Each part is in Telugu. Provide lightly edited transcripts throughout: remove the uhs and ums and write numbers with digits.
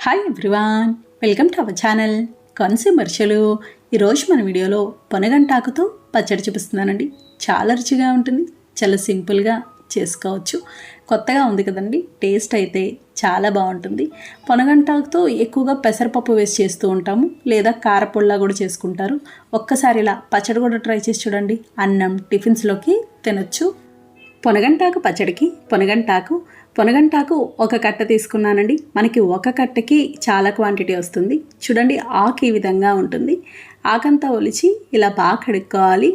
Hi everyone, welcome to our channel కన్స్యూమర్షలు. ఈరోజు మన వీడియోలో పొనగంటాకుతో పచ్చడి చూపిస్తున్నానండి. చాలా రుచిగా ఉంటుంది, చాలా సింపుల్గా చేసుకోవచ్చు. కొత్తగా ఉంది కదండి, టేస్ట్ అయితే చాలా బాగుంటుంది. పొనగంటాకుతో ఎక్కువగా పెసరపప్పు వేసి చేస్తూ ఉంటాము, లేదా కారపొడిలా కూడా చేసుకుంటారు. ఒక్కసారి ఇలా పచ్చడి కూడా ట్రై చేసి చూడండి, అన్నం టిఫిన్స్లోకి తినొచ్చు. పొనగంటాకు పచ్చడికి పొనగంటాకు ఒక కట్ట తీసుకున్నానండి. మనకి ఒక కట్టకి చాలా క్వాంటిటీ వస్తుంది. చూడండి, ఆకు ఈ విధంగా ఉంటుంది. ఆకంతా ఒలిచి ఇలా బాగా కడుక్కోవాలి.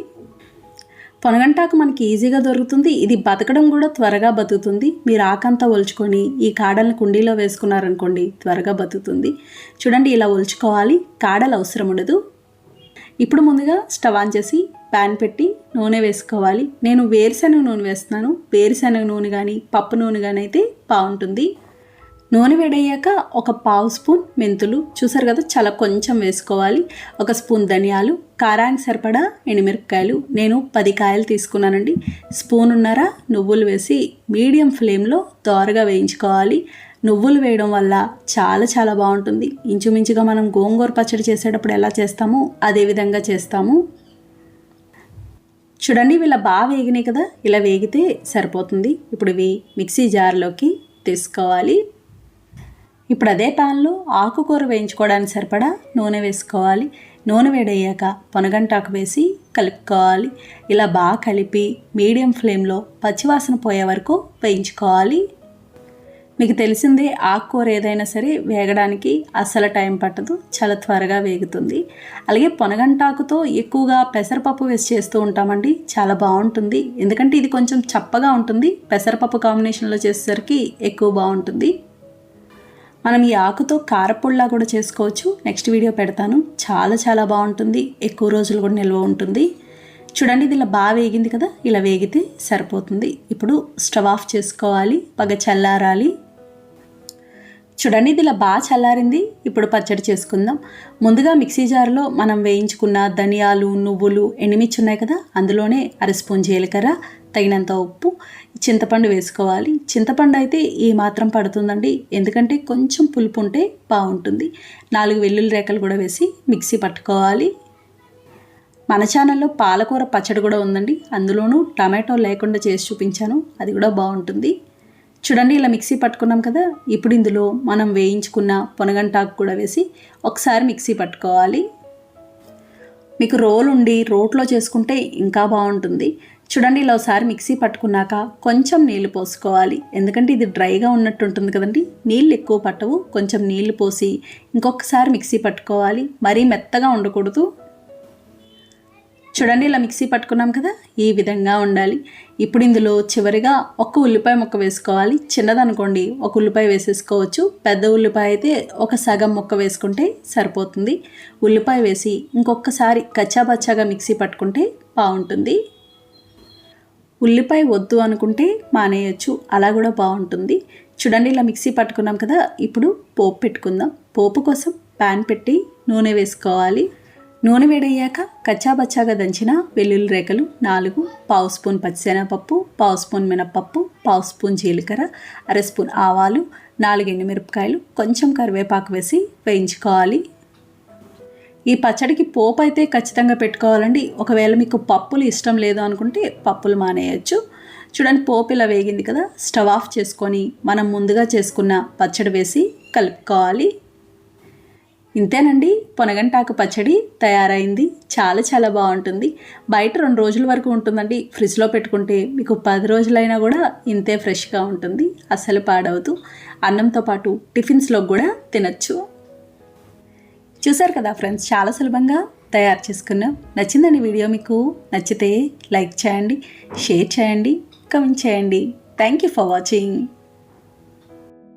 పొనగంటాకు మనకి ఈజీగా దొరుకుతుంది, ఇది బతకడం కూడా త్వరగా బతుకుతుంది. మీరు ఆకంతా ఒలుచుకొని ఈ కాడలను కుండీలో వేసుకున్నారనుకోండి, త్వరగా బతుకుతుంది. చూడండి, ఇలా ఒలుచుకోవాలి, కాడలు అవసరం ఉండదు. ఇప్పుడు ముందుగా స్టవ్ ఆన్ చేసి ప్యాన్ పెట్టి నూనె వేసుకోవాలి. నేను వేరుశనగ నూనె వేస్తున్నాను. వేరుశనగ నూనె కానీ పప్పు నూనె కానీ అయితే బాగుంటుంది. నూనె వేడయ్యాక ఒక పావు స్పూన్ మెంతులు, చూసారు కదా, చాలా కొంచెం వేసుకోవాలి. ఒక స్పూన్ ధనియాలు, కారానికి సరిపడా ఎండుమిరపకాయలు, నేను 10 కాయలు తీసుకున్నానండి. స్పూనున్నర నువ్వులు వేసి మీడియం ఫ్లేమ్లో దోరగా వేయించుకోవాలి. నువ్వులు వేయడం వల్ల చాలా చాలా బాగుంటుంది. ఇంచుమించుగా మనం గోంగూర పచ్చడి చేసేటప్పుడు ఎలా చేస్తామో అదే విధంగా చేస్తాము. చూడండి, ఇవి ఇలా బాగా వేగినాయి కదా, ఇలా వేగితే సరిపోతుంది. ఇప్పుడు ఇవి మిక్సీ జార్లోకి తీసుకోవాలి. ఇప్పుడు అదే ప్యాన్లో ఆకుకూర వేయించుకోవడానికి సరిపడా నూనె వేసుకోవాలి. నూనె వేడయ్యాక పొనగంటాకు వేసి కలుపుకోవాలి. ఇలా బాగా కలిపి మీడియం ఫ్లేమ్లో పచ్చివాసన పోయే వరకు వేయించుకోవాలి. మీకు తెలిసిందే, ఆకుకూర ఏదైనా సరే వేగడానికి అస్సలు టైం పట్టదు, చాలా త్వరగా వేగుతుంది. అలాగే పొనగంటాకుతో ఎక్కువగా పెసరపప్పు వేసి చేస్తూ ఉంటామండి, చాలా బాగుంటుంది. ఎందుకంటే ఇది కొంచెం చప్పగా ఉంటుంది, పెసరపప్పు కాంబినేషన్లో చేసేసరికి ఎక్కువ బాగుంటుంది. మనం ఈ ఆకుతో కారపొడిలా కూడా చేసుకోవచ్చు, నెక్స్ట్ వీడియో పెడతాను. చాలా చాలా బాగుంటుంది, ఎక్కువ రోజులు కూడా నిల్వ ఉంటుంది. చూడండి, ఇది ఇలా బాగా వేగింది కదా, ఇలా వేగితే సరిపోతుంది. ఇప్పుడు స్టవ్ ఆఫ్ చేసుకోవాలి, బాగా చల్లారాలి. చూడండి, ఇది ఇలా బాగా చల్లారింది. ఇప్పుడు పచ్చడి చేసుకుందాం. ముందుగా మిక్సీ జార్లో మనం వేయించుకున్న ధనియాలు, నువ్వులు, ఎండుమిర్చి ఉన్నాయి కదా, అందులోనే 1 స్పూన్ జీలకర్ర, తగినంత ఉప్పు, చింతపండు వేసుకోవాలి. చింతపండు అయితే ఈ మాత్రం పడుతుందండి, ఎందుకంటే కొంచెం పులుపు ఉంటే బాగుంటుంది. 4 వెల్లుల్లి రేఖలు కూడా వేసి మిక్సీ పట్టుకోవాలి. మన ఛానల్లో పాలకూర పచ్చడి కూడా ఉందండి, అందులోనూ టమాటో లేకుండా చేసి చూపించాను, అది కూడా బాగుంటుంది. చూడండి, ఇలా మిక్సీ పట్టుకున్నాం కదా, ఇప్పుడు ఇందులో మనం వేయించుకున్న పొనగంటాకు కూడా వేసి ఒకసారి మిక్సీ పట్టుకోవాలి. మీకు రోల్ ఉండి రోట్లో చేసుకుంటే ఇంకా బాగుంటుంది. చూడండి, ఇలా ఒకసారి మిక్సీ పట్టుకున్నాక కొంచెం నీళ్లు పోసుకోవాలి, ఎందుకంటే ఇది డ్రైగా ఉన్నట్టు ఉంటుంది కదండి, నీళ్ళు ఎక్కువ పట్టవు. కొంచెం నీళ్లు పోసి ఇంకొకసారి మిక్సీ పట్టుకోవాలి, మరీ మెత్తగా ఉండకూడదు. చూడండి, ఇలా మిక్సీ పట్టుకున్నాం కదా, ఈ విధంగా ఉండాలి. ఇప్పుడు ఇందులో చివరిగా ఒక ఉల్లిపాయ ముక్క వేసుకోవాలి. చిన్నదనుకోండి ఒక ఉల్లిపాయ వేసేసుకోవచ్చు, పెద్ద ఉల్లిపాయ అయితే ఒక సగం ముక్క వేసుకుంటే సరిపోతుంది. ఉల్లిపాయ వేసి ఇంకొకసారి కచ్చాబచ్చాగా మిక్సీ పట్టుకుంటే బాగుంటుంది. ఉల్లిపాయ వద్దు అనుకుంటే మానేయచ్చు, అలా కూడా బాగుంటుంది. చూడండి, ఇలా మిక్సీ పట్టుకున్నాం కదా, ఇప్పుడు పోపు పెట్టుకుందాం. పోపు కోసం ప్యాన్ పెట్టి నూనె వేసుకోవాలి. నూనె వేడయ్యాక కచ్చాబచ్చాగా దంచిన వెల్లుల్లి రేఖలు 4, పావు స్పూన్ పచ్చిశనగపప్పు, పావు స్పూన్ మినప్పప్పు, పావు స్పూన్ జీలకర్ర, 1 స్పూన్ ఆవాలు, 4 ఎండుమిరపకాయలు, కొంచెం కరివేపాకు వేసి వేయించుకోవాలి. ఈ పచ్చడికి పోపు అయితే ఖచ్చితంగా పెట్టుకోవాలండి. ఒకవేళ మీకు పప్పులు ఇష్టం లేదు అనుకుంటే పప్పులు మానేయచ్చు. చూడండి, పోపు ఇలా వేగింది కదా, స్టవ్ ఆఫ్ చేసుకొని మనం ముందుగా చేసుకున్న పచ్చడి వేసి కలుపుకోవాలి. ఇంతేనండి, పొనగంటాకు పచ్చడి తయారైంది. చాలా చాలా బాగుంటుంది. బయట 2 రోజుల వరకు ఉంటుందండి, ఫ్రిడ్జ్లో పెట్టుకుంటే మీకు 10 రోజులైనా కూడా ఇంతే ఫ్రెష్గా ఉంటుంది, అస్సలు పాడవదు. అన్నంతో పాటు టిఫిన్స్లో కూడా తినచ్చు. చూసారు కదా ఫ్రెండ్స్, చాలా సులభంగా తయారు చేసుకున్నాం. నచ్చిందని వీడియో మీకు నచ్చితే లైక్ చేయండి, షేర్ చేయండి, కామెంట్ చేయండి. Thank you for watching.